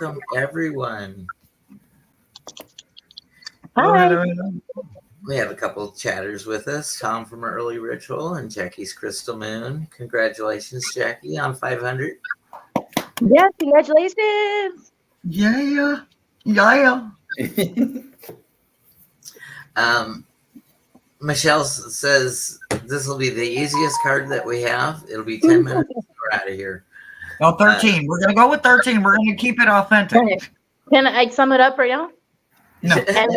welcome everyone. Hi. Hello. We have a couple of chatters with us, Tom from Early Ritual and Jackie's Crystal Moon. Congratulations, Jackie, on 500. Yes, congratulations. Yeah. Michelle says this will be the easiest card that we have. It'll be 10 minutes. We're out of here. Oh, 13. We're going to go with 13. We're going to keep it authentic. Okay. Can I sum it up right now? No. And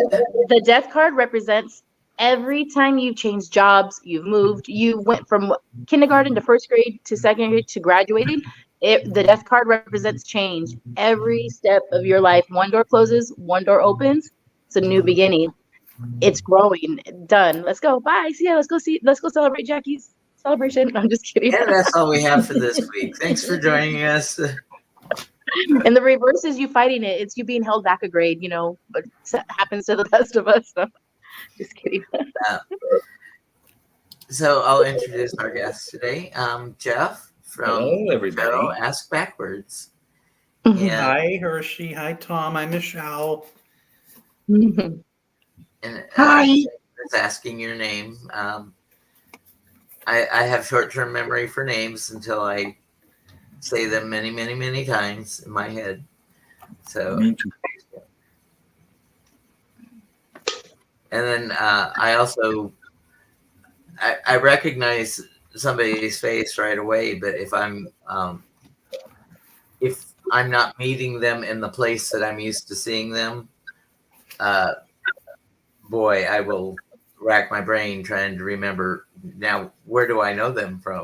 the death card represents every time you've changed jobs, you've moved, you went from kindergarten to first grade to second grade to graduating. The death card represents change. Every step of your life, one door closes, one door opens. It's a new beginning. It's growing. Done. Let's go. Bye. See ya. Let's go celebrate Jackie's celebration. I'm just kidding. And that's all we have for this week. Thanks for joining us. And the reverse is you fighting it. It's you being held back a grade, but it happens to the best of us. So. Just kidding. So I'll introduce our guest today, Jeff from Hello, everybody. Tarot Ask Backwards. Hi, Hershe. Hi, Tom. I'm H.L.A. And Hi. It's asking your name. I have short-term memory for names until I say them many, many, many times in my head. So, Me too. and then I also I recognize somebody's face right away, but if I'm not meeting them in the place that I'm used to seeing them, boy, I will rack my brain trying to remember now, where do I know them from?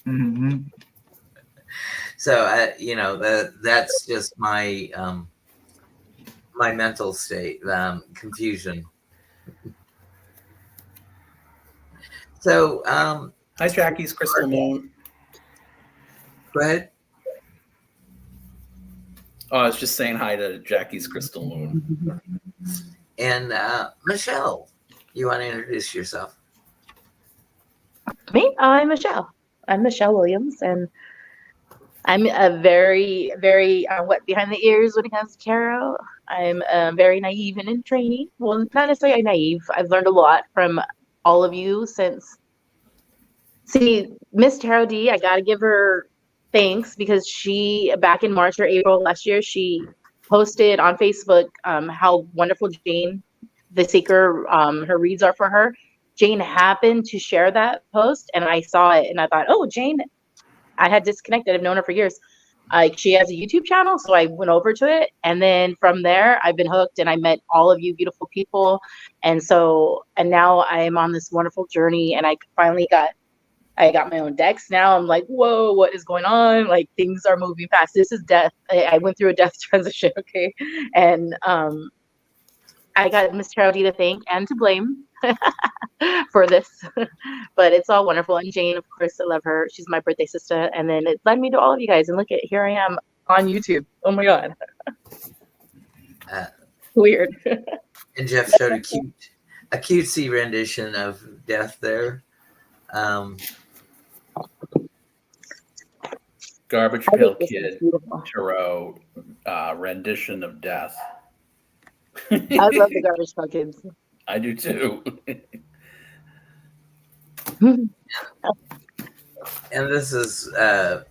Mm-hmm. So, that's just my my mental state, confusion. So, Hi, Jackie's Crystal Moon. go ahead. Oh, I was just saying hi to Jackie's Crystal Moon. And Michelle, you want to introduce yourself? Me? I'm Michelle. I'm Michelle Williams, and I'm a very, very wet behind the ears when it comes to tarot. I'm very naive and in training. Well, not necessarily naive. I've learned a lot from all of you since. See, Miss Tarot D, I got to give her thanks because she, back in March or April last year, she posted on Facebook how wonderful Jane, the seeker, her reads are for her. Jane happened to share that post, and I saw it, and I thought, oh, Jane, I had disconnected. I've known her for years. She has a YouTube channel, so I went over to it, and then from there, I've been hooked, and I met all of you beautiful people, and now I am on this wonderful journey, and I finally got my own decks now. I'm like, whoa, what is going on? Like, things are moving fast. This is death. I went through a death transition, okay? And I got Miss Tarot D to thank and to blame for this. But it's all wonderful. And Jane, of course, I love her. She's my birthday sister. And then it led me to all of you guys. And look at, here I am on YouTube. Oh my God. Weird. And Jeff showed a cutesy rendition of Death there. Garbage I Pail think this is Kid beautiful. Tarot rendition of Death. I love the Garbage Pail Kids. I do too. And this is out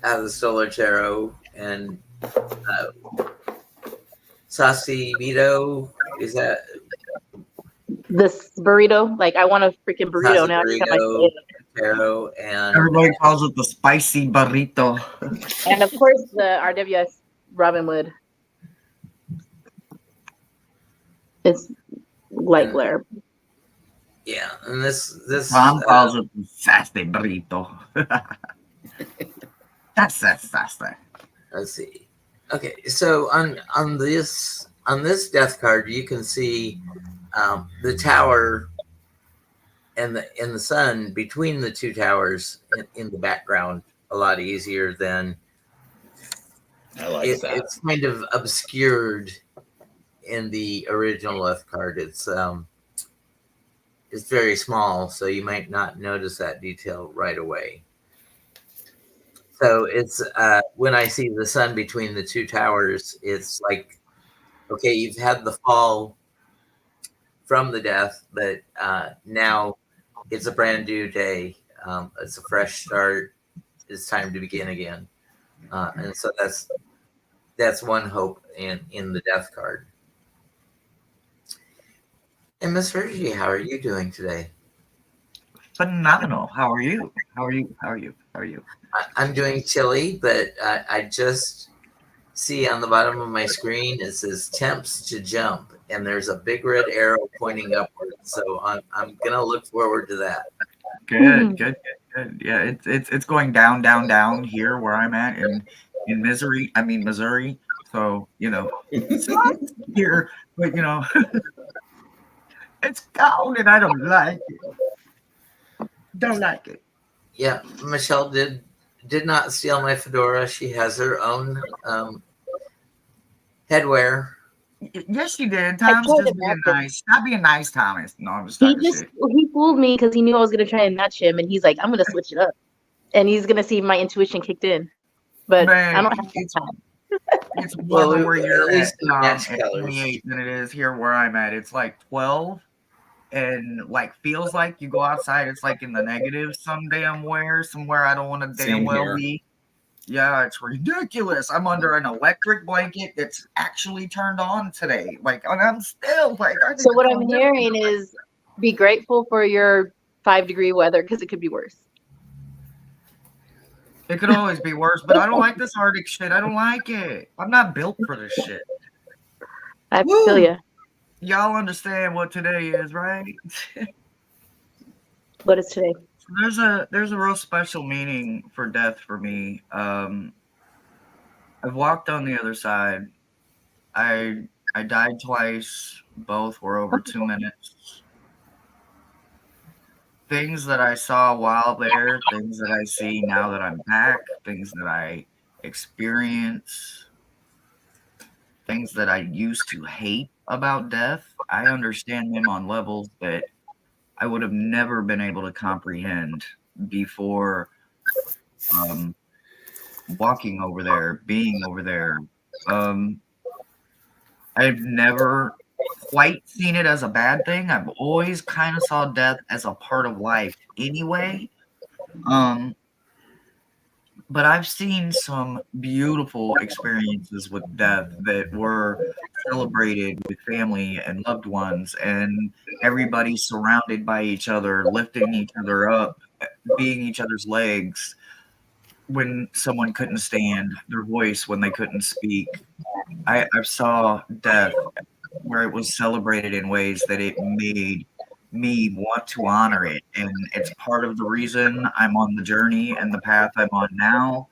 of the Solar Tarot, and Saucy Vito, is that This burrito, like I want a freaking burrito now. Every time I say Burrito it. Tarot, and Everybody calls it the spicy burrito. And of course the RWS Robin Wood. It's light glare. yeah, and this Tom calls it the sassy burrito. That's sassy. let's see. Okay, so on this death card, you can see the tower and the sun between the two towers in the background a lot easier than I like that. It's kind of obscured in the original death card. It's very small, so you might not notice that detail right away. So it's when I see the sun between the two towers, it's like, okay, you've had the fall from the death, but now it's a brand new day. It's a fresh start. It's time to begin again. And so that's one hope in the death card. And Miss Hershe, how are you doing today? Phenomenal. How are you? How are you? How are you? How are you? I'm doing chilly, but I just see on the bottom of my screen it says temps to jump, and there's a big red arrow pointing upward. So I'm gonna look forward to that. Good, good, good, good. Yeah, it's going down, down, down here where I'm at in Missouri. I mean Missouri. So it sucks here, but it's cold and I don't like it. Don't like it. Yeah, Michelle did not steal my fedora. She has her own headwear. Yes, you did. I Tom's tried to just being match him. nice. Stop being nice, Thomas. No, I'm just He talking just shit. he fooled me because he knew I was gonna try and match him, and he's like, "I'm gonna switch it up," and he's gonna see my intuition kicked in. But I Man, don't have that time. it's Well, warmer where at you're least at, we Tom, match at colors. 28 than it is here where I'm at. It's like 12 and like feels like you go outside, it's like in the negative somewhere I don't want to damn Same well here. be. Yeah, it's ridiculous. I'm under an electric blanket that's actually turned on today. Like, and I'm still like, I So think it's what I'm so hearing is, be grateful for your 5-degree weather because it could be worse. it could always be worse, but I don't like this Arctic shit. I don't like it. I'm not built for this shit. I Woo! feel you. Y'all understand what today is, right? What is today? There's a real special meaning for death for me. I've walked on the other side. I died twice. Both were over 2 minutes. Things that I saw while there, things that I see now that I'm back, things that I experience, things that I used to hate about death. I understand them on levels that I would have never been able to comprehend before walking over there, being over there. Um, I've never quite seen it as a bad thing. I've always kind of saw death as a part of life anyway. Um, but I've seen some beautiful experiences with death that were celebrated with family and loved ones, and everybody surrounded by each other, lifting each other up, being each other's legs when someone couldn't stand, their voice when they couldn't speak. I saw death where it was celebrated in ways that it made me want to honor it. And it's part of the reason I'm on the journey and the path I'm on now.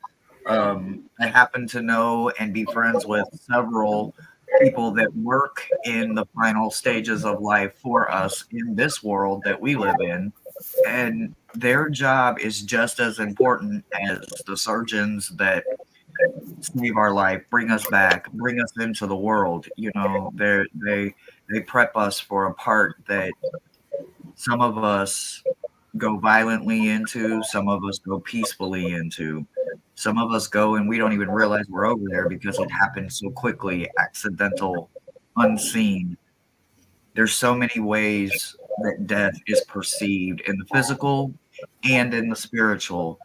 I happen to know and be friends with several people that work in the final stages of life for us in this world that we live in. And their job is just as important as the surgeons that save our life, bring us back, bring us into the world. They prep us for a part that some of us go violently into, some of us go peacefully into. Some of us go and we don't even realize we're over there because it happened so quickly, accidental, unseen. There's so many ways that death is perceived in the physical and in the spiritual.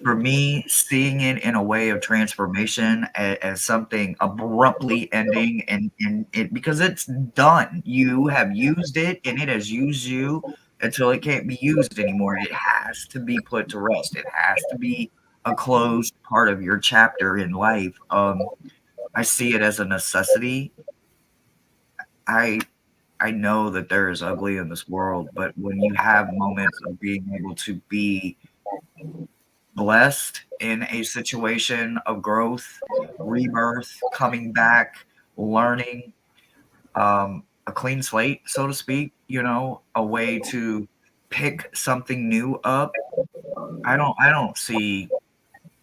For me, seeing it in a way of transformation as something abruptly ending and it because it's done. You have used it and it has used you until it can't be used anymore. It has to be put to rest. It has to be a closed part of your chapter in life. I see it as a necessity. I I know that there is ugly in this world, but when you have moments of being able to be blessed in a situation of growth, rebirth, coming back, learning, a clean slate, so to speak, a way to pick something new up. I don't see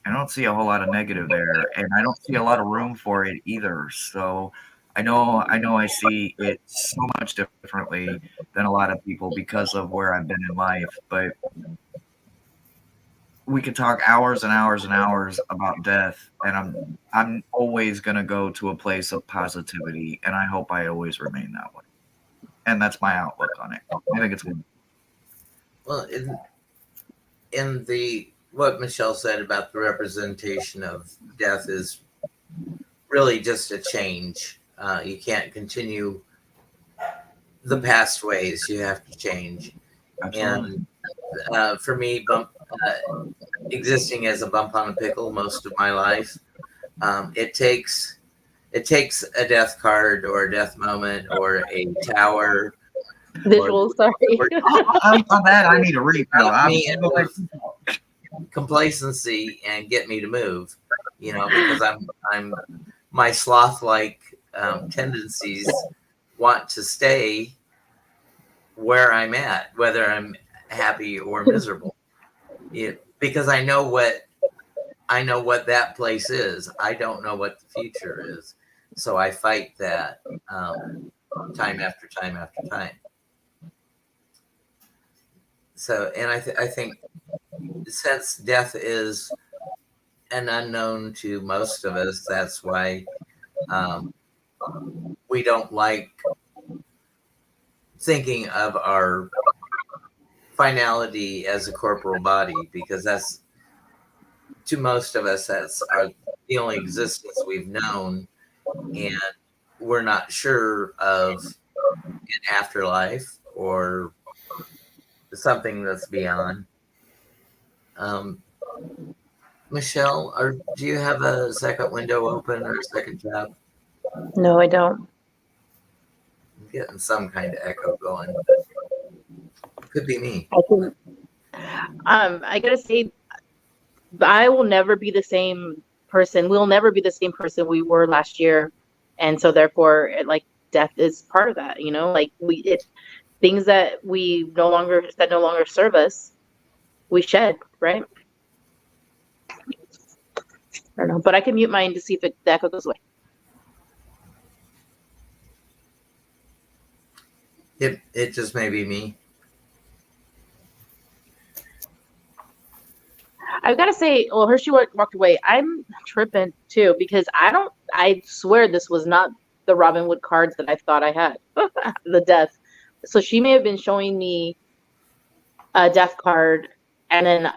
a whole lot of negative there, and I don't see a lot of room for it either. So I know I see it so much differently than a lot of people because of where I've been in life. But we could talk hours and hours and hours about death, and I'm always gonna go to a place of positivity, and I hope I always remain that way. And that's my outlook on it. I think it's Well, in the what Michelle said about the representation of death is really just a change. You can't continue the past ways. You have to change. absolutely. And for me, existing as a bump on a pickle most of my life, it takes a death card or a death moment or a tower Visual, sorry. On that, I need a refill. knock me into complacency and get me to move. Because I'm my sloth-like tendencies want to stay where I'm at, whether I'm happy or miserable. Because I know what that place is. I don't know what the future is, so I fight that time after time after time. So, and I think since death is an unknown to most of us, that's why we don't like thinking of our finality as a corporal body, because that's, to most of us, that's the only existence we've known, and we're not sure of an afterlife or something that's beyond. Michelle, do you have a second window open or a second tab? No, I don't. I'm getting some kind of echo going. Could be me. I gotta say, I will never be the same person. We'll never be the same person we were last year, and so therefore, death is part of that. Things that no longer serve us, we shed, right? I don't know, but I can mute mine to see if the echo goes away. It just may be me. I've got to say, well, Hershe walked away. I'm tripping too, because I swear this was not the Robin Hood cards that I thought I had. The death. So she may have been showing me a death card and then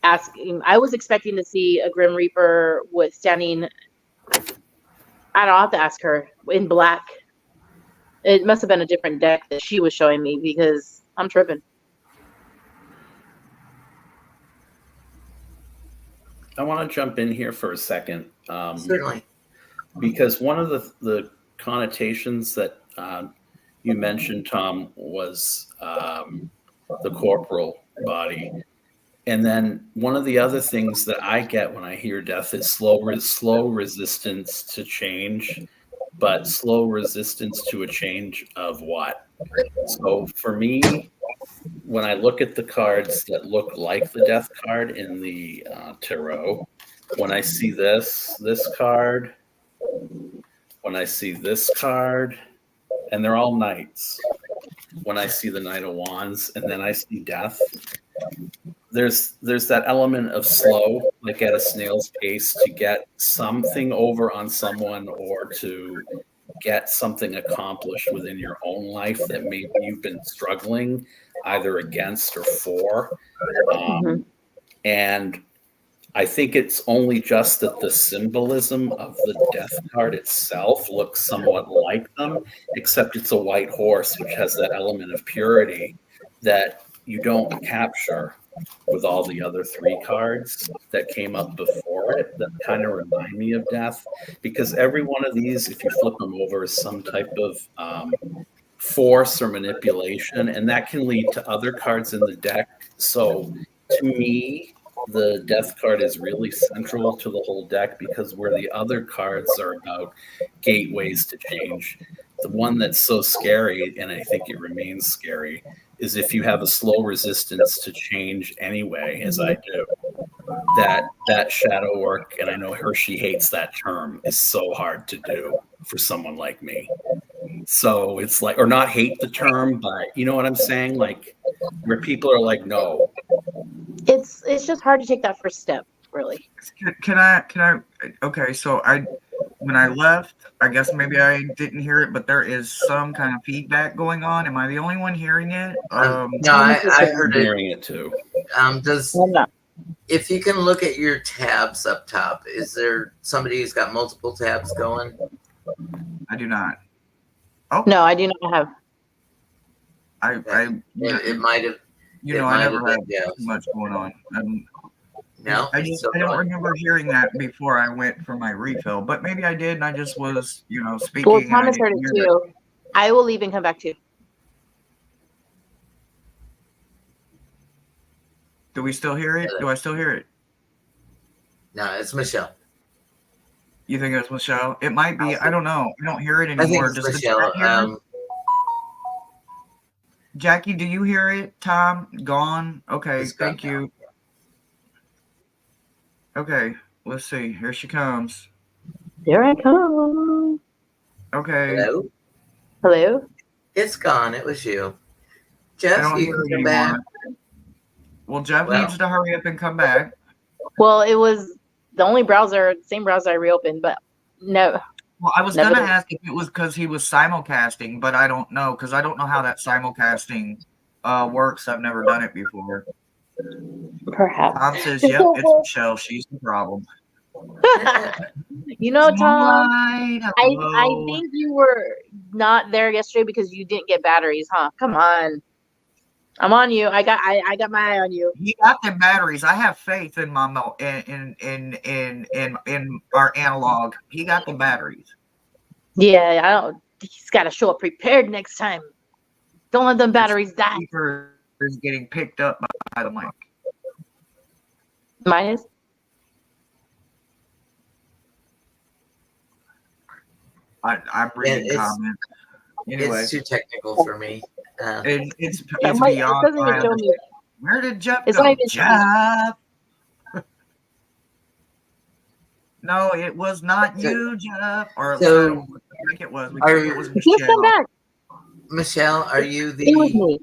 asking. I was expecting to see a Grim Reaper standing. I don't have to ask her, in black. It must have been a different deck that she was showing me, because I'm tripping. I want to jump in here for a second. Certainly. Because one of the connotations that you mentioned, Tom, was the corporal body. And then one of the other things that I get when I hear death is slow resistance to change, but slow resistance to a change of what? So for me, when I look at the cards that look like the death card in the tarot, when I see this card, when I see this card, and they're all knights, when I see the Knight of Wands, and then I see death, there's that element of slow, like at a snail's pace, to get something over on someone or to get something accomplished within your own life that maybe you've been struggling either against or for. And I think it's only just that the symbolism of the death card itself looks somewhat like them, except it's a white horse, which has that element of purity that you don't capture with all the other three cards that came up before it that kind of remind me of death. Because every one of these, if you flip them over, is some type of force or manipulation, and that can lead to other cards in the deck. So to me, the death card is really central to the whole deck, because where the other cards are about gateways to change, the one that's so scary, and I think it remains scary, is if you have a slow resistance to change anyway, as I do, that shadow work, and I know Hershe hates that term, is so hard to do for someone like me. So it's like, or not hate the term, but you know what I'm saying? Like, where people are like, no, It's just hard to take that first step, really. Can I? Okay, so when I left, I guess maybe I didn't hear it, but there is some kind of feedback going on. Am I the only one hearing it? No, I heard I'm it. hearing it too. Does I'm not. if you can look at your tabs up top, is there somebody who's got multiple tabs going? I do not. Oh, No, I do not have. It might have. I never had yeah. too much going on. No, I it's still don't going. remember hearing that before I went for my refill, but maybe I did, and I just was, speaking. Well, and I Thomas heard didn't it hear too. I will leave and come back too. Do we still hear it? Do I still hear it? No, it's Michelle. You think it's Michelle? It might be. I don't know. I don't hear it I think anymore. it's Does the Michelle. chat hear it? Jackie, do you hear it? Tom, gone. Okay, It's gone thank you. Okay, let's see. Here she comes. Here I come. Okay. Hello? Hello? It's gone. It was you. I Jeff, don't you hear can it come back. anymore. Well, Jeff needs to hurry up and come back. Well, it was the only same browser I reopened, but no. Well, I was going to ask if it was because he was simulcasting, but I don't know, because I don't know how that simulcasting works. I've never done it before. Perhaps. Tom says, yep, it's Michelle. She's the problem. Tom, Right, I think you were not there yesterday because you didn't get batteries, huh? Come on. I'm on you. I got my eye on you. He got them batteries. I have faith in my in our analog. He got the batteries. Yeah, he's got to show up prepared next time. Don't let them batteries die. Is getting picked up by the mic. Mine is. I'm reading comments. Anyway, it's too technical for me. It's beyond my understanding. Where did Jeff go? Jeff. No, it was not you, Jeff. Or so, I think it was. It was Michelle. He's come back. Michelle, are you It was me.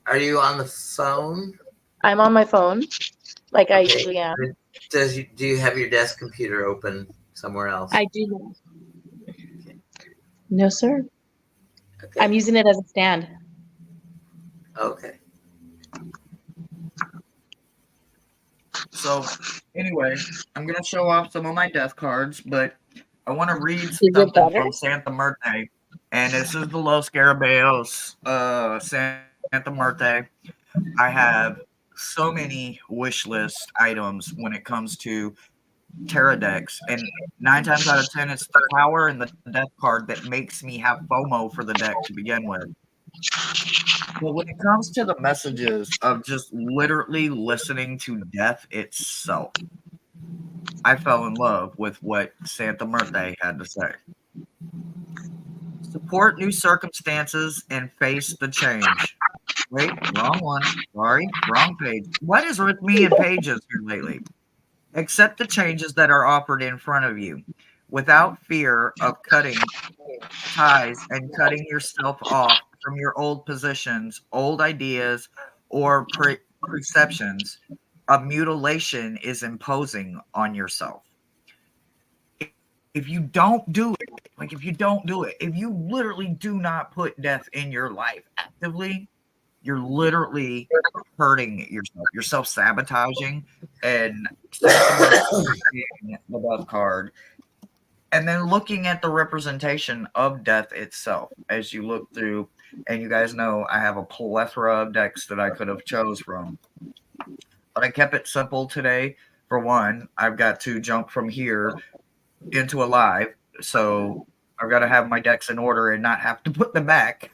Are you on the phone? I'm on my phone, like I usually am. Do you have your desk computer open somewhere else? I do not. Okay. No, sir. Okay. I'm using it as a stand. Okay. So, anyway, I'm going to show off some of my death cards, but I want to read something from Santa Muerte. And this is the Los Garabaos, Santa Muerte. I have so many wish list items when it comes to tarot decks, and 9 times out of 10, it's the power and the death card that makes me have FOMO for the deck to begin with. But when it comes to the messages of just literally listening to death itself, I fell in love with what Santa Muerte had to say. Support new circumstances and face the change. Wait, wrong one. Sorry, wrong page. What is with me and pages here lately? Accept the changes that are offered in front of you without fear of cutting ties and cutting yourself off from your old positions, old ideas, or perceptions. A mutilation is imposing on yourself. If you don't do it, if you literally do not put death in your life actively, you're literally hurting yourself. You're self-sabotaging, and the death card. And then looking at the representation of death itself as you look through, and you guys know I have a plethora of decks that I could have chose from. But I kept it simple today. For one, I've got to jump from here into a live, so I've got to have my decks in order and not have to put them back.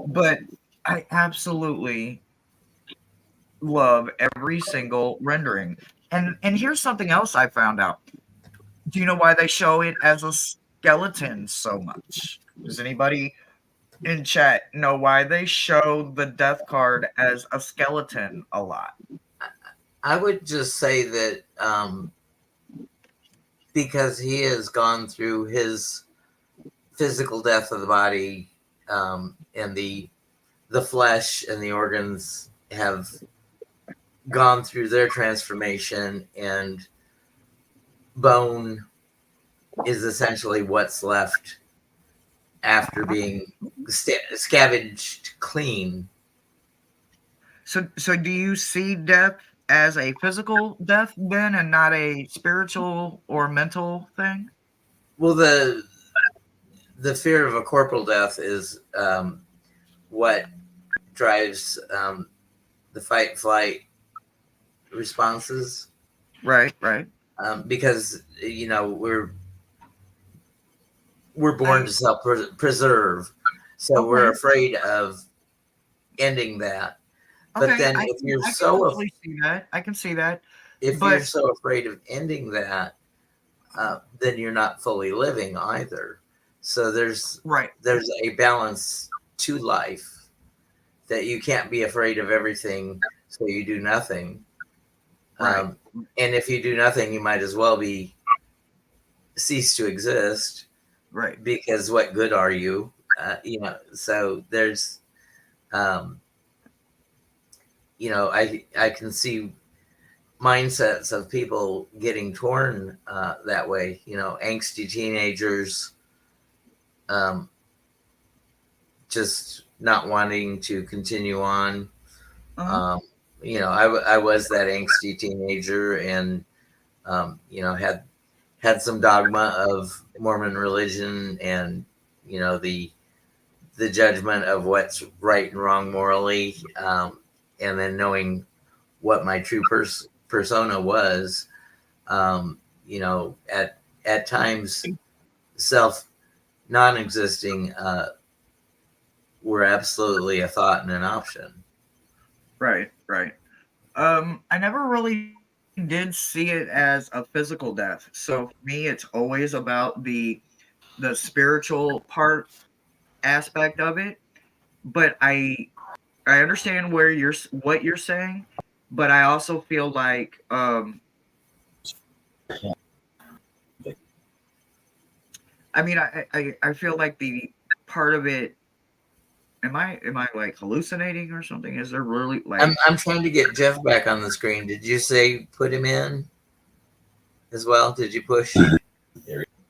But I absolutely love every single rendering. And here's something else I found out. Do you know why they show it as a skeleton so much? Does anybody in chat know why they show the death card as a skeleton a lot? I would just say that because he has gone through his physical death of the body, and the flesh and the organs have gone through their transformation, and bone is essentially what's left after being scavenged clean. So do you see death as a physical death then, and not a spiritual or mental thing? Well, the fear of a corporal death is what drives the fight flight responses. Right. Because we're born to self preserve, so we're afraid of ending that. But then if you're see that, I can see that. If you're so afraid of ending that, then you're not fully living either. So there's a balance to life, that you can't be afraid of everything, so you do nothing. And if you do nothing, you might as well cease to exist. Right. Because what good are you? So there's, I can see mindsets of people getting torn that way. Angsty teenagers, just not wanting to continue on. I was that angsty teenager, and had some dogma of Mormon religion, and the judgment of what's right and wrong morally, and then knowing what my true persona was. At times, self non-existing were absolutely a thought and an option. Right. I never really did see it as a physical death. So for me, it's always about the spiritual part aspect of it. But I understand what you're saying, but I also feel like I feel like the part of it. Am I like hallucinating or something? Is there really like? I'm trying to get Jeff back on the screen. Did you say put him in as well? Did you push?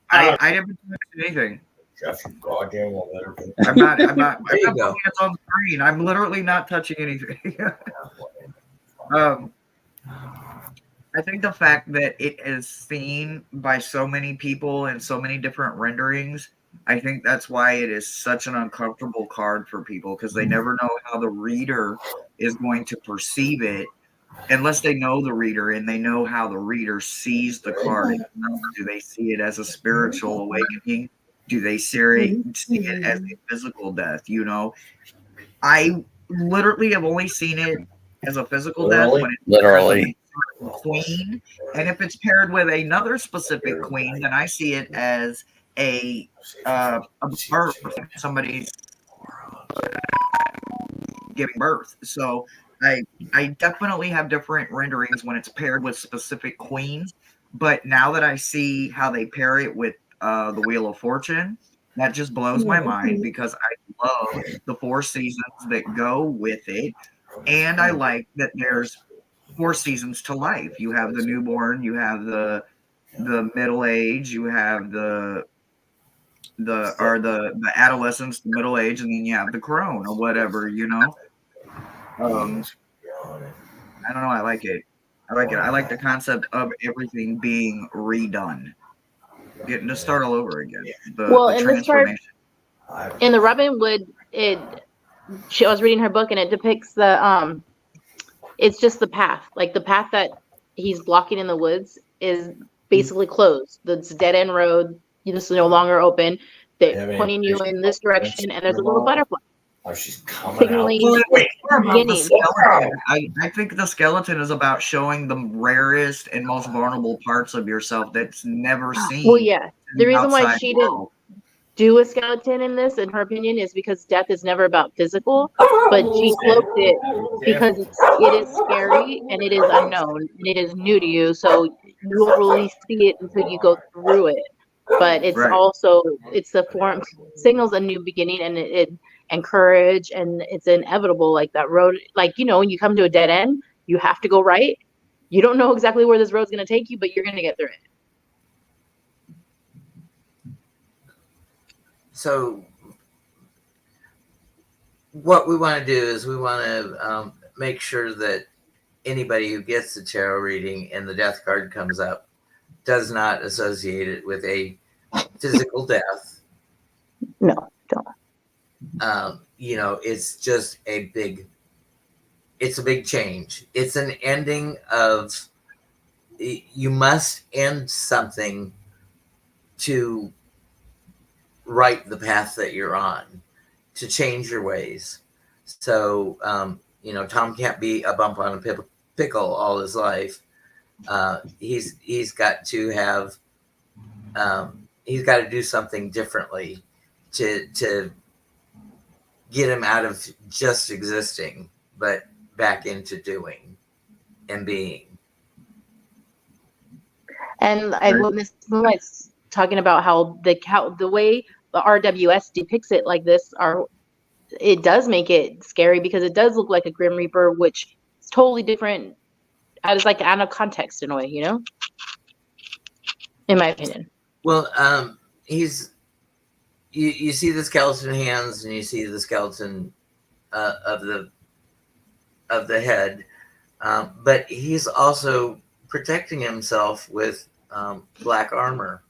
I didn't touch anything. Jeff, you goddamn well better. I'm not There you putting go. it on the screen. I'm literally not touching anything. I think the fact that it is seen by so many people in so many different renderings, I think that's why it is such an uncomfortable card for people, because they never know how the reader is going to perceive it unless they know the reader and they know how the reader sees the card. Do they see it as a spiritual awakening? Do they see it as a physical death? I literally have only seen it as a physical death when it's Literally. queen, and if it's paired with another specific queen, then I see it as a birth. Somebody's giving birth. So I definitely have different renderings when it's paired with specific queens. But now that I see how they pair it with the Wheel of Fortune, that just blows my mind, because I love the 4 seasons that go with it, and I like that there's 4 seasons to life. You have the newborn, you have the middle age, you have the adolescence, the middle age, and then you have the crone or whatever. I don't know. I like it. I like the concept of everything being redone, getting to start all over again. The in this part, in the Robin Wood, I was reading her book, and it depicts it's just the path. Like the path that he's blocking in the woods is basically closed. It's a dead end road. It's no longer open. They're pointing you in this direction, and there's a little butterfly. Oh, she's coming out. I think the skeleton is about showing the rarest and most vulnerable parts of yourself that's never seen. Well, yeah. The reason why she didn't do a skeleton in this, in her opinion, is because death is never about physical, but she cloaked it because it is scary and it is unknown and it is new to you, so you won't really see it until you go through it. But it's also, it's the form, signals a new beginning, and courage, and it's inevitable. Like that road, like when you come to a dead end, You have to go right. You don't know exactly where this road's going to take you, but you're going to get through it. So what we want to do is we want to make sure that anybody who gets the tarot reading and the death card comes up does not associate it with a physical death. No, don't. It's just it's a big change. It's an ending of, you must end something to right the path that you're on, to change your ways. So, Tom can't be a bump on a pickle all his life. He's got to have, he's got to do something differently to get him out of just existing, but back into doing and being. And I witnessed moonlights talking about how the way the RWS depicts it like this it does make it scary because it does look like a Grim Reaper, which is totally different. It's like out of context in a way, in my opinion. Well, you see the skeleton hands and you see the skeleton of the head, but he's also protecting himself with black armor.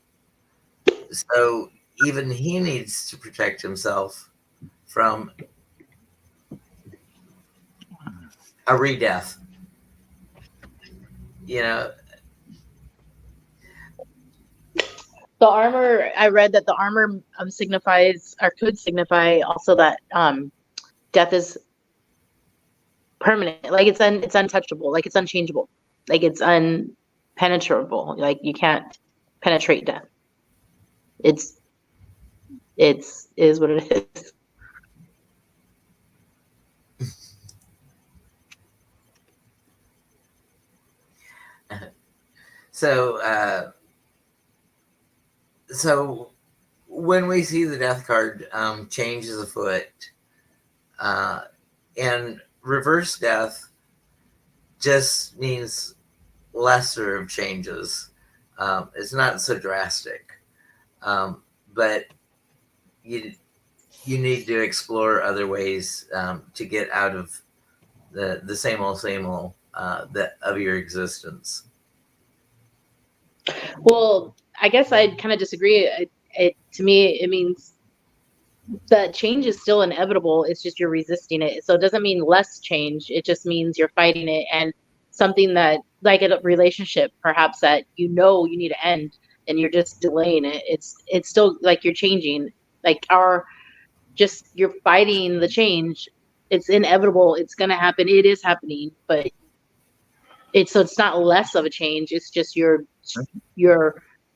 So even he needs to protect himself from a re-death. The armor, I read that the armor signifies, or could signify also that death is permanent. Like it's untouchable. Like it's unchangeable. Like it's unpenetrable. Like you can't penetrate death. It's is what it is. So when we see the death card changes afoot, and reverse death just means lesser of changes. It's not so drastic, but you need to explore other ways to get out of the same old of your existence. Well, I guess I'd kind of disagree. To me, it means that change is still inevitable. It's just you're resisting it. So it doesn't mean less change. It just means you're fighting it. And something that, like a relationship, perhaps that you need to end, and you're just delaying it. It's still like you're changing. Like you're fighting the change. It's inevitable. It's gonna happen. It is happening, but it's not less of a change. It's just your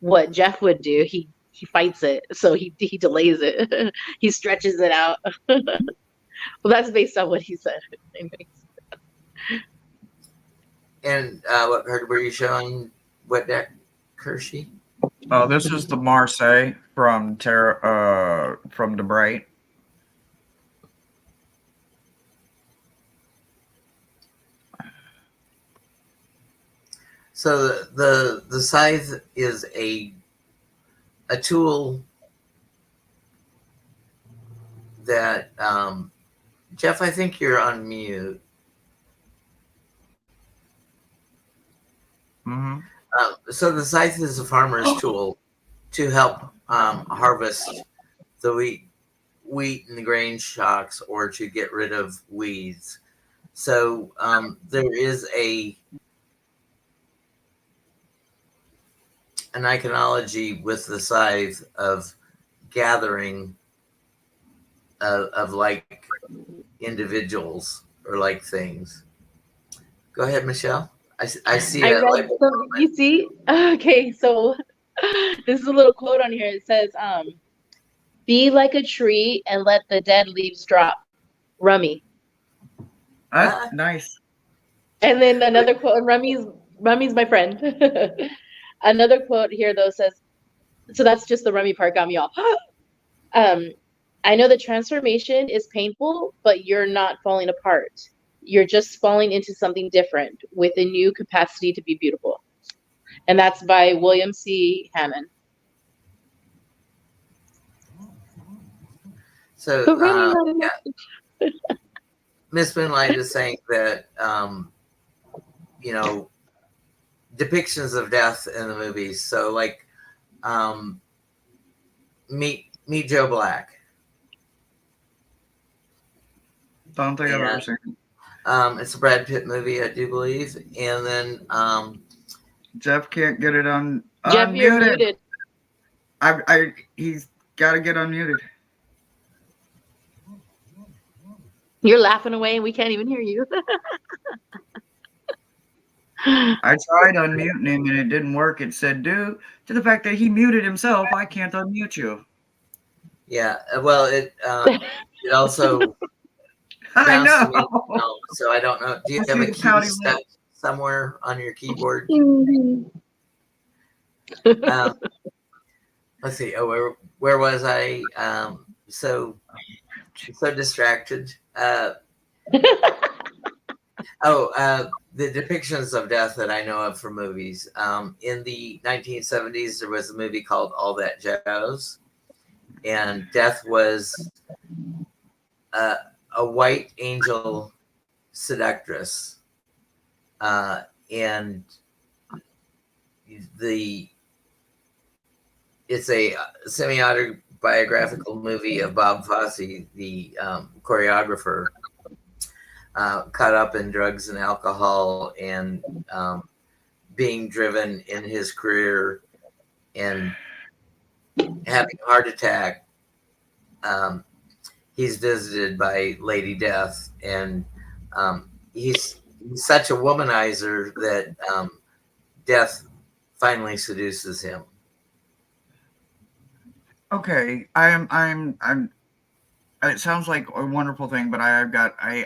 what Jeff would do. He fights it, so he delays it. He stretches it out. Well, that's based on what he said. And what card were you showing? What deck, Hershe? This is the Marseille from from DeBrite. So the scythe is a tool that Jeff, I think you're on mute. Mm-hmm. So the scythe is a farmer's tool to help harvest the wheat and the grain shocks, or to get rid of weeds. So there is an iconology with the scythe of gathering of like individuals or like things. Go ahead, Michelle. I see it. Like, you see? Okay, so this is a little quote on here. It says, "Be like a tree and let the dead leaves drop." Rummy. Nice. And then another quote, and Rummy's my friend. Another quote here though says, so that's just the rummy part got me all. I know the transformation is painful, but you're not falling apart. You're just falling into something different with a new capacity to be beautiful. And that's by William C. Hammond. So, But really, yeah, Miss Moonlight is saying that, depictions of death in the movies. So, like, Meet Joe Black. Don't think I've ever seen it. It's a Brad Pitt movie, I do believe. And then Jeff can't get it on Jeff, you're unmuted. muted. He's got to get unmuted. You're laughing away and we can't even hear you. I tried unmuting him and it didn't work. It said, due to the fact that he muted himself, I can't unmute you. yeah, well, it also I bounced to me, know. so I don't know. Do you I have see a the key pouty stuck lip. somewhere on your keyboard? Let's see. Oh, where was I? So distracted. The depictions of death that I know of from movies. In the 1970s, there was a movie called All That Jazz, and death was a white angel seductress, and it's a semi-autobiographical movie of Bob Fosse, the choreographer, caught up in drugs and alcohol and being driven in his career and having a heart attack. He's visited by Lady Death, and he's such a womanizer that Death finally seduces him. Okay, I'm. It sounds like a wonderful thing, but I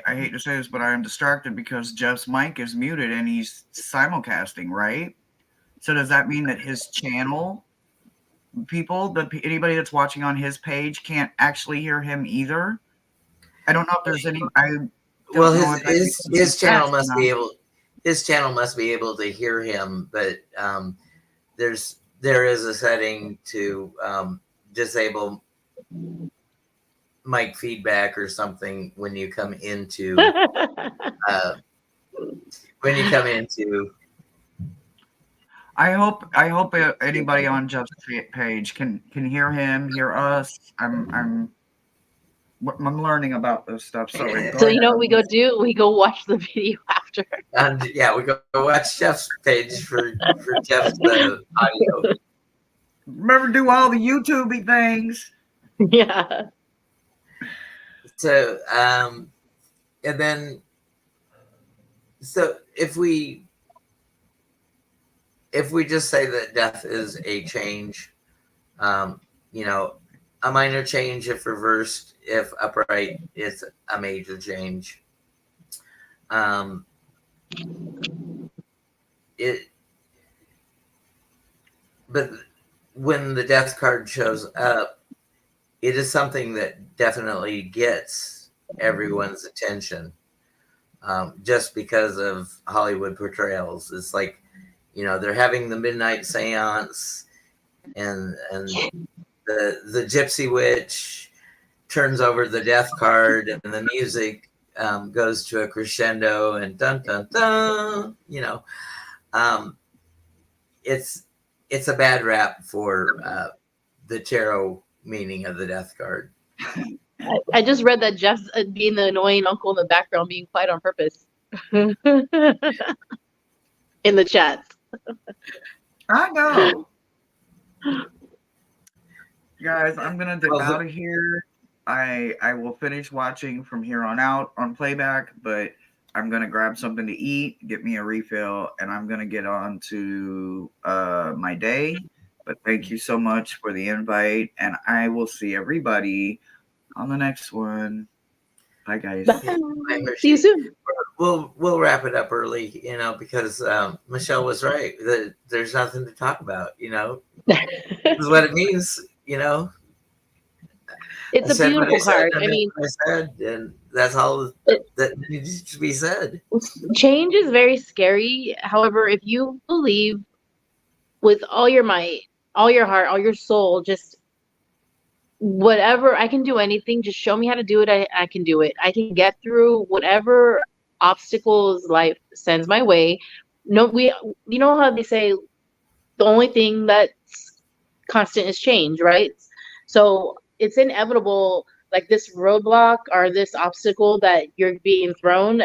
hate to say this, but I am distracted because Jeff's mic is muted and he's simulcasting, right? So does that mean that his channel people, anybody that's watching on his page, can't actually hear him either? I don't know if there's any. Well, his channel must be able. His channel must be able to hear him, but there is a setting to disable mic feedback or something when you come into I hope anybody on Jeff's page can hear him, hear us. I'm learning about this stuff. So you know what we go do? We go watch the video after. Yeah, we go watch Jeff's page for Jeff's audio. Remember, do all the YouTubey things. Yeah. So, and then, so if we just say that death is a change, a minor change if reversed, if upright, it's a major change. But when the death card shows up, it is something that definitely gets everyone's attention, just because of Hollywood portrayals. It's like, they're having the midnight seance, and the gypsy witch turns over the death card, and the music goes to a crescendo, and dun dun dun. It's a bad rap for the tarot meaning of the death card. I just read that Jeff's being the annoying uncle in the background, being quiet on purpose. In the chat. I know. Guys, I'm gonna dip out of here. I will finish watching from here on out on playback, but I'm gonna grab something to eat, get me a refill, and I'm gonna get on to my day. But thank you so much for the invite, and I will see everybody on the next one. Bye, guys. Bye. See you soon. We'll wrap it up early, because Michelle was right. There's nothing to talk about, This is what it means, It's I a said what I beautiful said. card. I I meant mean, what I said, and that's all it, that needs to be said. change is very scary. However, if you believe with all your might, all your heart, all your soul, just whatever, I can do anything, just show me how to do it. I can do it. I can get through whatever obstacles life sends my way. No, you know how they say the only thing that's constant is change, right? So it's inevitable, like this roadblock or this obstacle that you're being thrown.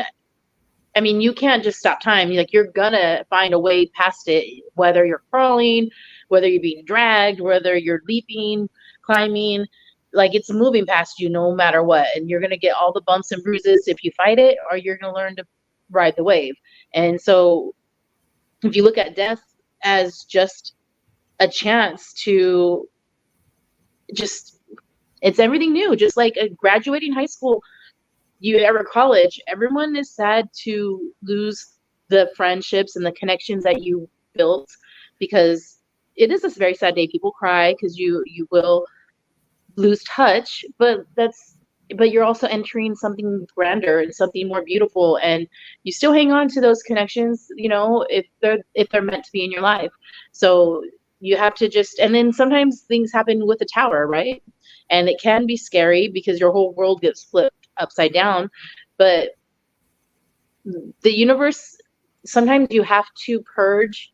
I mean, you can't just stop time. Like, you're gonna find a way past it, whether you're crawling, whether you're being dragged, whether you're leaping, climbing. Like, it's moving past you no matter what. And you're gonna get all the bumps and bruises if you fight it, or you're gonna learn to ride the wave. And so if you look at death as just a chance to just, it's everything new, just like graduating high school, you ever college, everyone is sad to lose the friendships and the connections that you built, because it is a very sad day. People cry because you will lose touch, but you're also entering something grander and something more beautiful, and you still hang on to those connections, if they're meant to be in your life. So you have to just, and then sometimes things happen with a tower, right? And it can be scary because your whole world gets flipped upside down. But the universe, sometimes you have to purge,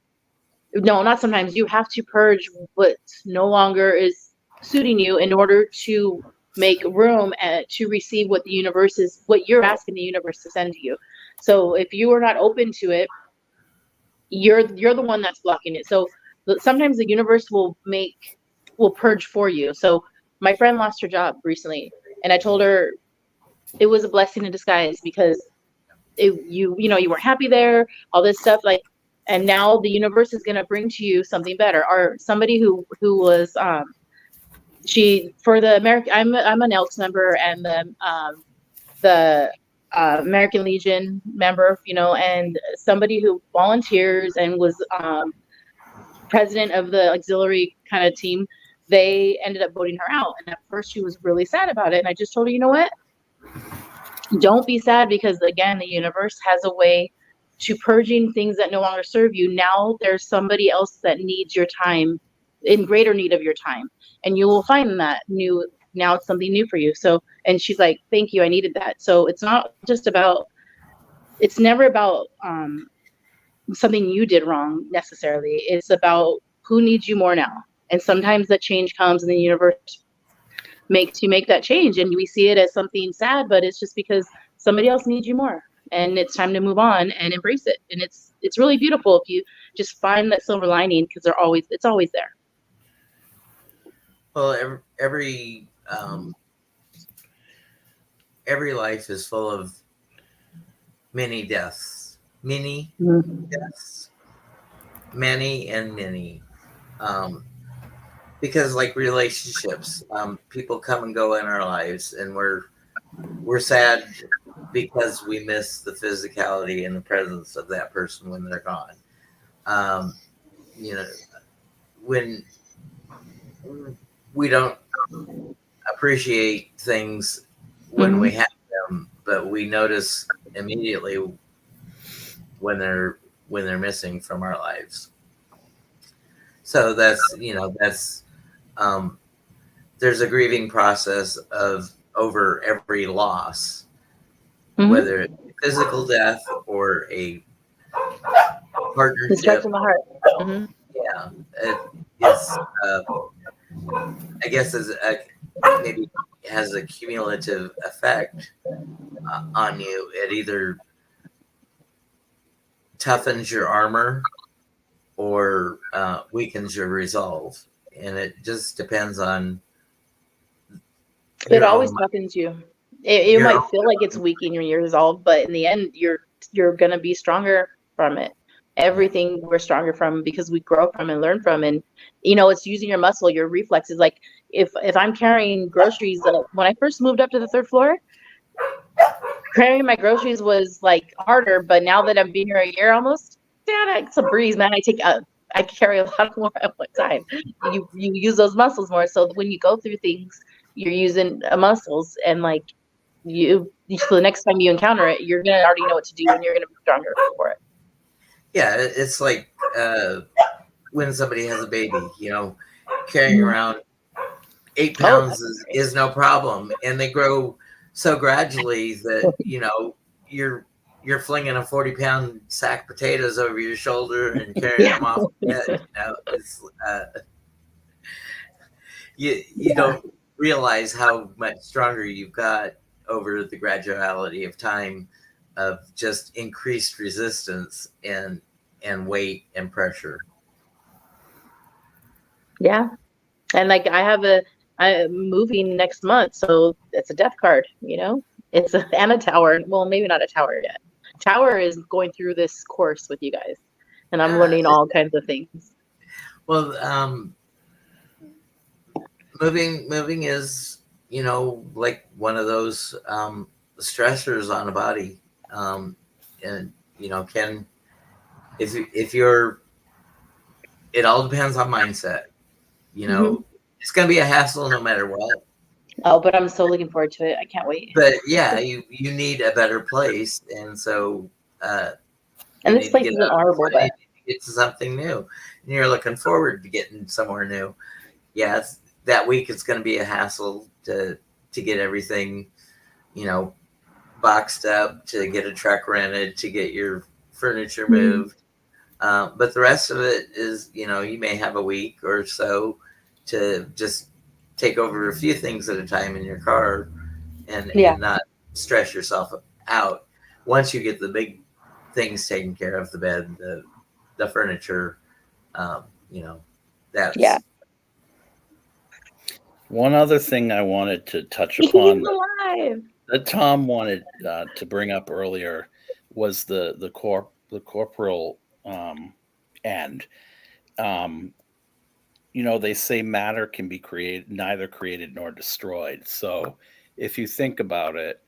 no, not sometimes, you have to purge what no longer is suiting you in order to make room to receive what you're asking the universe to send to you. So if you are not open to it, you're the one that's blocking it. So sometimes the universe will purge for you. So my friend lost her job recently, and I told her it was a blessing in disguise, because you weren't happy there, all this stuff, like, and now the universe is going to bring to you something better. Or somebody who was she for the American, I'm an Elks member, and the American Legion member, and somebody who volunteers and was president of the auxiliary kind of team, they ended up voting her out. And at first she was really sad about it, and I just told her, you know what, don't be sad, because again, the universe has a way to purging things that no longer serve you. Now there's somebody else that needs your time, in greater need of your time, and you will find that new, now it's something new for you. So, and she's like, thank you, I needed that. So it's not just about, it's never about something you did wrong necessarily. It's about who needs you more now. And sometimes that change comes, and the universe makes you make that change, and we see it as something sad, but it's just because somebody else needs you more, and it's time to move on and embrace it. And it's really beautiful if you just find that silver lining, because it's always there. Well, every life is full of many deaths, many deaths, many and many. Because like relationships, people come and go in our lives, and we're sad because we miss the physicality and the presence of that person when they're gone. When we don't appreciate things when we have them, but we notice immediately when they're missing from our lives. So that's there's a grieving process over every loss, whether it's physical death or a partnership. It starts in the heart. Yeah, it's I guess maybe has a cumulative effect on you. It either toughens your armor or weakens your resolve, and it just depends on. It always toughens you. You might feel like it's weakening your resolve, but in the end, you're gonna be stronger from it. Everything we're stronger from, because we grow from and learn from, and it's using your muscle, your reflexes. Like if I'm carrying groceries, when I first moved up to the third floor, carrying my groceries was like harder. But now that I've been here a year almost, it's a breeze, man. I carry a lot more at one time. You use those muscles more, so when you go through things, you're using muscles, and like so the next time you encounter it, you're gonna already know what to do, and you're gonna be stronger for it. Yeah, it's like when somebody has a baby, carrying around 8 Oh, pounds is no problem, and they grow so gradually that you're flinging a 40-pound sack of potatoes over your shoulder and carrying yeah. them off the bed. It's you don't realize how much stronger you've got over the graduality of time of just increased resistance and weight and pressure. Yeah. And like I'm moving next month, so it's a death card, It's and a tower. Well, maybe not a tower yet. Tower is going through this course with you guys, and I'm learning all kinds of things. Well, moving is like one of those stressors on a body, and can if you're it all depends on mindset. It's going to be a hassle no matter what. Oh, but I'm so looking forward to it. I can't wait. But yeah, you need a better place, and so and this place isn't horrible, but get to something new, and you're looking forward to getting somewhere new. Yeah, that week it's going to be a hassle to get everything, boxed up, to get a truck rented, to get your furniture moved. But the rest of it is, you may have a week or so to just take over a few things at a time in your car and not stress yourself out. Once you get the big things taken care of, the bed, the furniture, that's One other thing I wanted to touch upon that Tom wanted to bring up earlier was the corporal end. They say matter can be neither created nor destroyed. So if you think about it,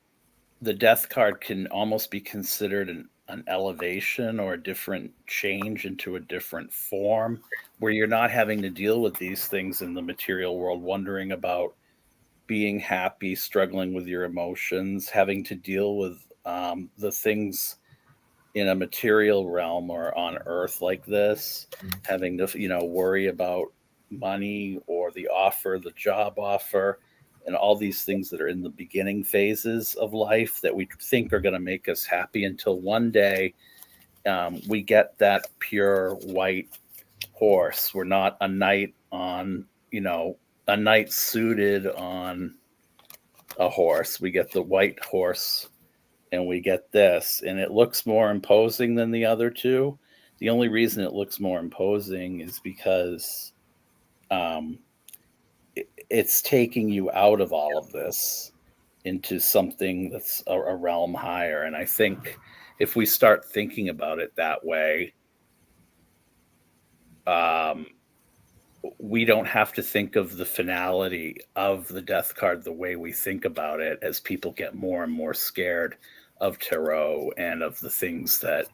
the death card can almost be considered an elevation or a different change into a different form, where you're not having to deal with these things in the material world, wondering about being happy, struggling with your emotions, having to deal with the things in a material realm or on earth like this, having to worry about money or the job offer, and all these things that are in the beginning phases of life that we think are going to make us happy, until one day we get that pure white horse. We're not a knight suited on a horse. We get the white horse, and we get this, and it looks more imposing than the other two. The only reason it looks more imposing is because it's taking you out of all of this into something that's a realm higher. And I think if we start thinking about it that way, we don't have to think of the finality of the death card the way we think about it, as people get more and more scared of tarot and of the things that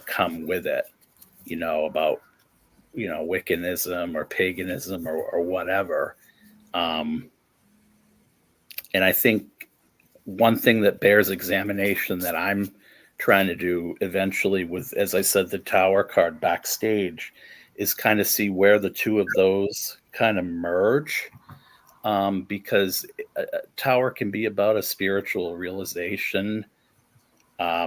come with it, about Wiccanism or paganism or whatever. And I think one thing that bears examination that I'm trying to do eventually with, as I said, the Tower card backstage, is kind of see where the two of those kind of merge. Because Tower can be about a spiritual realization,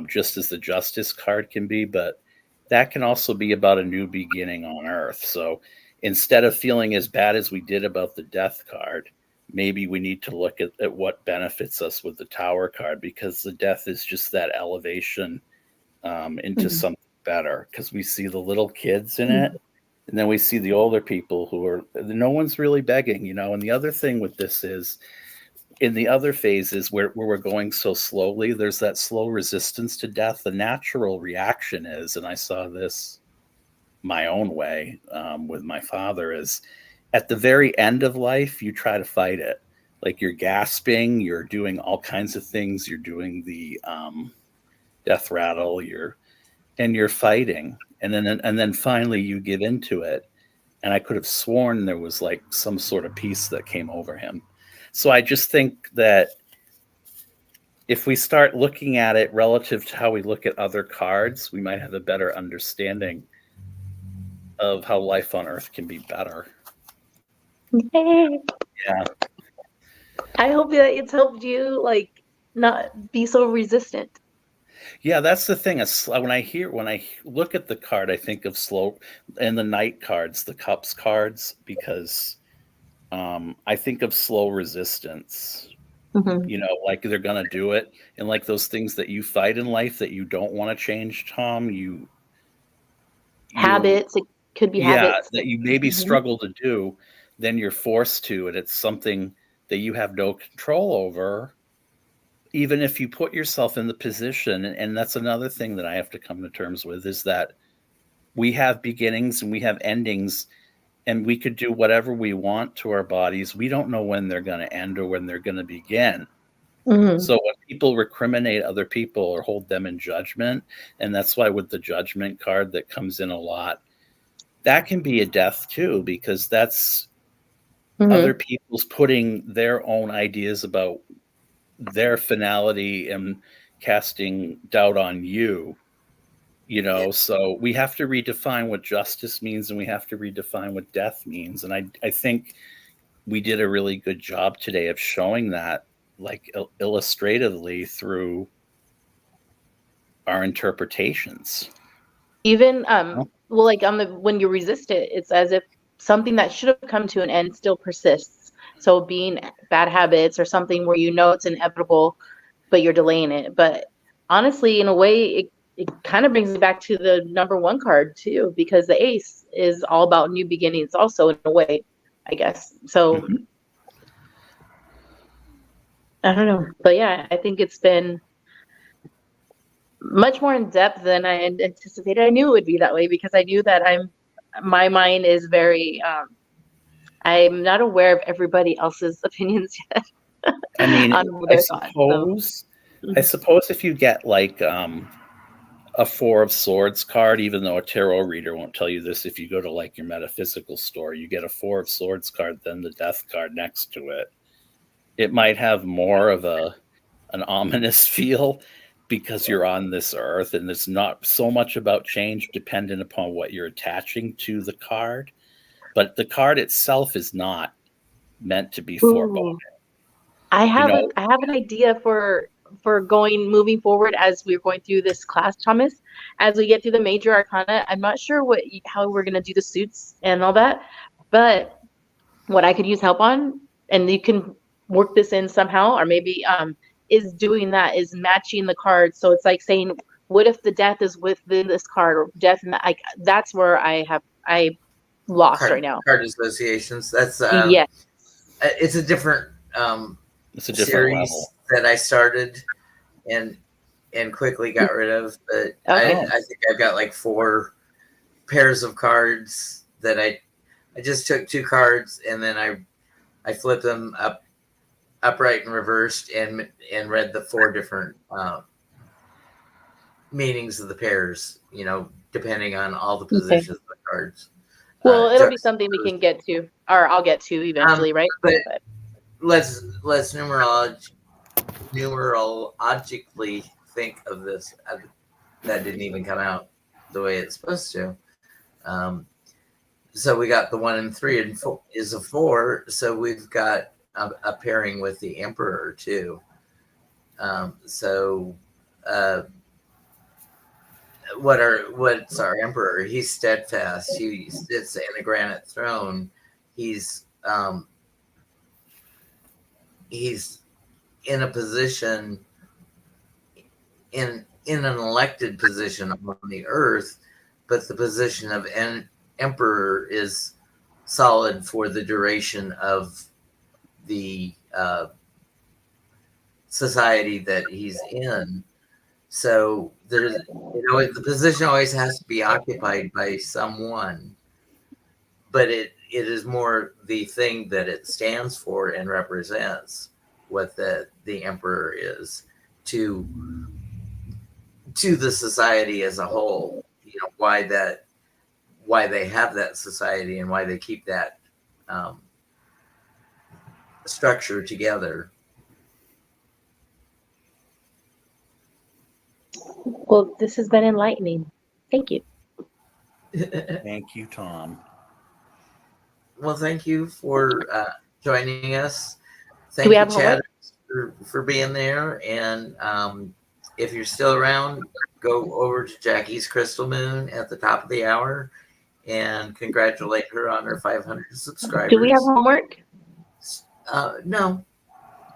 just as the Justice card can be, but that can also be about a new beginning on Earth. So instead of feeling as bad as we did about the Death card, maybe we need to look at what benefits us with the Tower card, because the Death is just that elevation into something better, because we see the little kids in it, and then we see the older people who are, no one's really begging, and the other thing with this is, in the other phases where we're going so slowly, there's that slow resistance to death. The natural reaction is, and I saw this my own way with my father, is at the very end of life, you try to fight it. Like you're gasping, you're doing all kinds of things. You're doing the death rattle, you're fighting. And then finally you give into it. And I could have sworn there was like some sort of peace that came over him. So I just think that if we start looking at it relative to how we look at other cards, we might have a better understanding of how life on Earth can be better. Yay. Yeah. I hope that it's helped you like not be so resistant. Yeah, that's the thing. When I look at the card, I think of slow and the Knight cards, the Cups cards, because I think of slow resistance. Mm-hmm. You know, like they're gonna do it, and like those things that you fight in life that you don't want to change, Tom. You Habits, it could be yeah, habits. that you maybe Mhm. struggle to do, then you're forced to, and it's something that you have no control over. Even if you put yourself in the position, and that's another thing that I have to come to terms with, is that we have beginnings and we have endings, and we could do whatever we want to our bodies. We don't know when they're going to end or when they're going to begin. Mhm. So when people recriminate other people or hold them in judgment, and that's why with the judgment card that comes in a lot, that can be a death too, because that's other Mhm. people's putting their own ideas about their finality and casting doubt on you. You know, so we have to redefine what justice means, and we have to redefine what death means. And I think we did a really good job today of showing that, like illustratively through our interpretations. Even Oh, well, like on the when you resist it, it's as if something that should have come to an end still persists. So being bad habits or something where you know it's inevitable, but you're delaying it. But honestly, in a way, it kind of brings me back to the number one card too, because the ace is all about new beginnings, also in a way, I guess. So mhm. I don't know, but yeah, I think it's been much more in depth than I had anticipated. I knew it would be that way because I knew that my mind is very I'm not aware of everybody else's opinions yet I mean, on I their thoughts. So suppose, I suppose if you get like a Four of Swords card, even though a tarot reader won't tell you this, if you go to like your metaphysical store, you get a Four of Swords card, then the Death card next to it. It might have more of an ominous feel because you're on this earth, and it's not so much about change dependent upon what you're attaching to the card. But the card itself is not meant to be foreboding. ooh, I You have know, an idea for moving forward as we're going through this class, Thomas. As we get through the major arcana, I'm not sure how we're gonna do the suits and all that, but what I could use help on, and you can work this in somehow, or maybe is doing that is matching the cards. So it's like saying, what if the death is within this card, or death in that? Like that's where I lost right now. Card associations. That's Yes. it's a different it's a different level. series that I started and quickly got rid of. But Okay. I think I've got like 4 pairs of cards that I just took 2 cards and then I flipped them upright and reversed and read the 4 different meanings of the pairs. You know, depending on all the Okay. positions of the cards. Well, it'll be something we Juxtaposed. can get to, or I'll get to eventually, right? But But let's numerologically think of this. That didn't even come out the way it's supposed to. So we got the 1 and 3 and 4 is a 4. So we've got a pairing with the Emperor too. So what's our Emperor? He's steadfast. He sits in a granite throne. He's in a position in an elected position on the earth, but the position of emperor is solid for the duration of the society that he's in. So there's, the position always has to be occupied by someone, but it is more the thing that it stands for and represents what the emperor is to the society as a whole. Why they have that society and why they keep that structure together. Well, this has been enlightening. Thank you. Thank you, Tom. Well, thank you for joining us. Do Thank we you, have Chad, homework? for being there. And if you're still around, go over to Jackie's Crystal Moon at the top of the hour and congratulate her on her 500 subscribers. Do we have homework? No.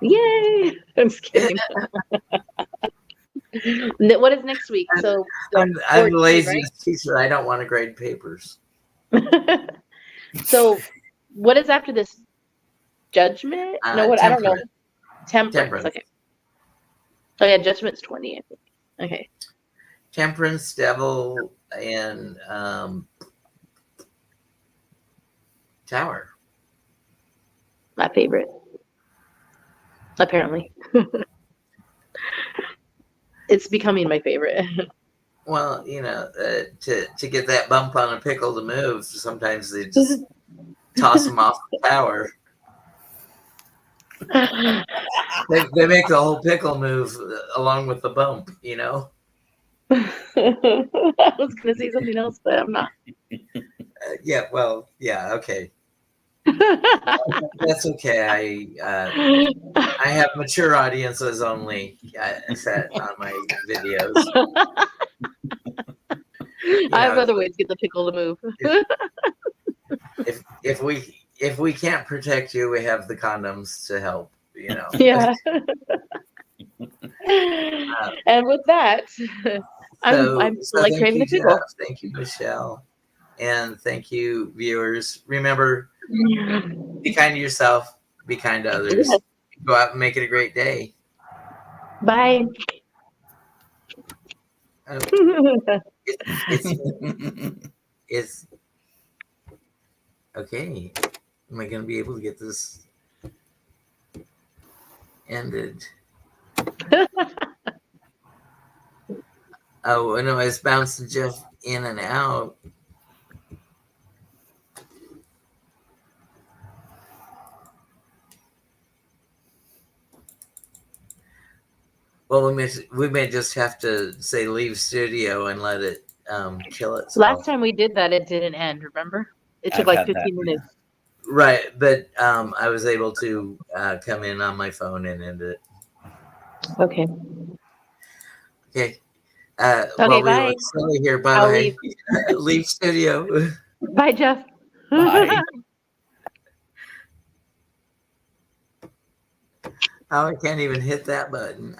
Yay! I'm just kidding. What is next week? So I'm the 14, laziest teacher. I don't want to grade papers. right? So what is after this? Judgment? No, what? I don't know. Temperance. Okay. Oh yeah, Judgment's 20, I think. Okay. Temperance, Devil, and Tower. My favorite. Apparently. It's becoming my favorite. Well, you know, to get that bump on a pickle to move, sometimes they just toss them off the tower. They make the whole pickle move along with the bump, you know. I was gonna say something else, but I'm not. Yeah, well, yeah, okay, that's okay. I have mature audiences only set on my videos. I have other ways to get the pickle to move. If we can't protect you, we have the condoms to help. You know. Yeah. And with that, I'm like thank craving you, a pickle. Jeff. Thank you, Michelle, and thank you, viewers. Remember, be kind to yourself. Be kind to others. Yes. Go out and make it a great day. Bye. It's okay. Am I going to be able to get this ended? Oh, no, it's bouncing Jeff in and out. Well, we may just have to say leave studio and let it kill itself. Last time we did that, it didn't end. Remember? It took I've like had 15 that. minutes. Right, but I was able to come in on my phone and end it. Okay. Okay. Okay, well, we bye. look silly here. Bye. I'll leave. Leave studio. Bye, Jeff. Bye. Oh, I can't even hit that button.